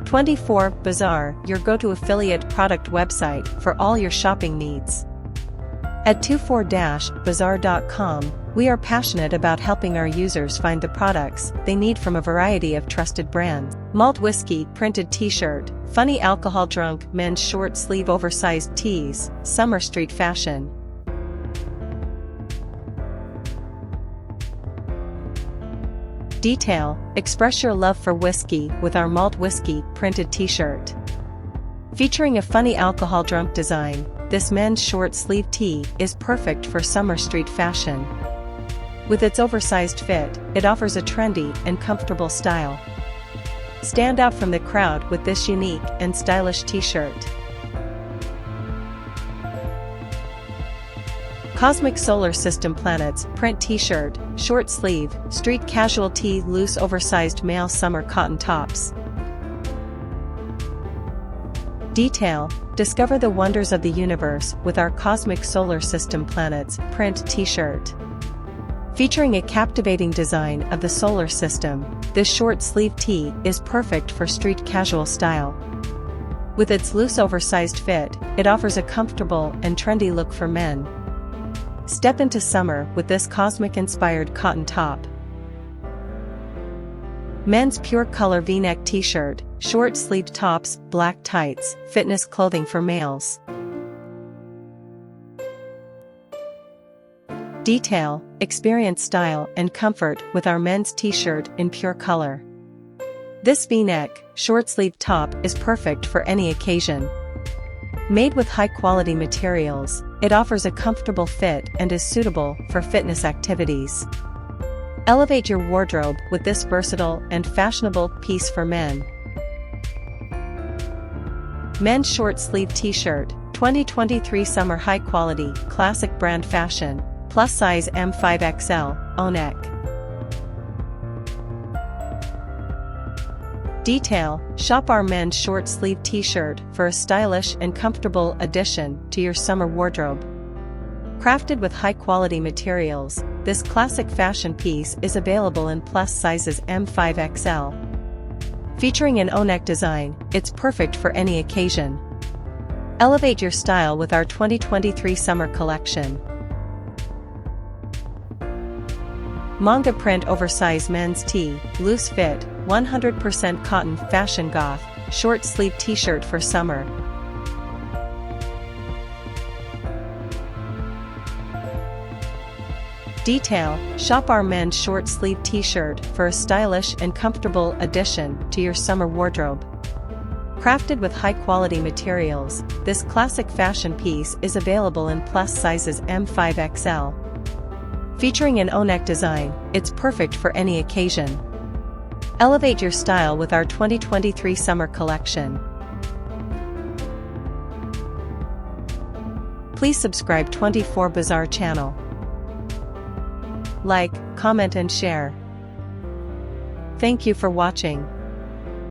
24 Bazaar, your go-to affiliate product website for all your shopping needs. At 24-bazaar.com, we are passionate about helping our users find the products they need from a variety of trusted brands. Malt whiskey printed t-shirt, funny alcohol drunk men's short sleeve oversized tees, summer street fashion. Detail, express your love for whiskey with our malt whiskey printed t-shirt. Featuring a funny alcohol drunk design, this men's short sleeve tee is perfect for summer street fashion. With its oversized fit, it offers a trendy and comfortable style. Stand out from the crowd with this unique and stylish t-shirt. Cosmic Solar System Planets print t-shirt, short sleeve, street casual tee, loose oversized male summer cotton tops. Detail, discover the wonders of the universe with our Cosmic Solar System Planets print t-shirt. Featuring a captivating design of the solar system, this short sleeve tee is perfect for street casual style. With its loose oversized fit, it offers a comfortable and trendy look for men. Step into summer with this cosmic-inspired cotton top. Men's pure color v-neck t-shirt, short-sleeved tops, black tights, fitness clothing for males. Detail, experience style and comfort with our men's t-shirt in pure color. This v-neck, short-sleeved top is perfect for any occasion. Made with high-quality materials, it offers a comfortable fit and is suitable for fitness activities. Elevate your wardrobe with this versatile and fashionable piece for men. Men's short sleeve t-shirt, 2023 summer high quality, classic brand fashion, plus size M5XL, O-neck. Detail, shop our men's short sleeve t-shirt for a stylish and comfortable addition to your summer wardrobe. Crafted with high-quality materials, this classic fashion piece is available in plus sizes M5XL. Featuring an O-neck design, it's perfect for any occasion. Elevate your style with our 2023 summer collection. Manga print oversize men's tee, loose fit, 100% cotton fashion goth, short sleeve t-shirt for summer. Detail, shop our men's short sleeve t-shirt for a stylish and comfortable addition to your summer wardrobe. Crafted with high-quality materials, this classic fashion piece is available in plus sizes M5XL. Featuring an O-neck design, it's perfect for any occasion. Elevate your style with our 2023 summer collection. Please subscribe 24 Bazaar channel. Like, comment and share. Thank you for watching.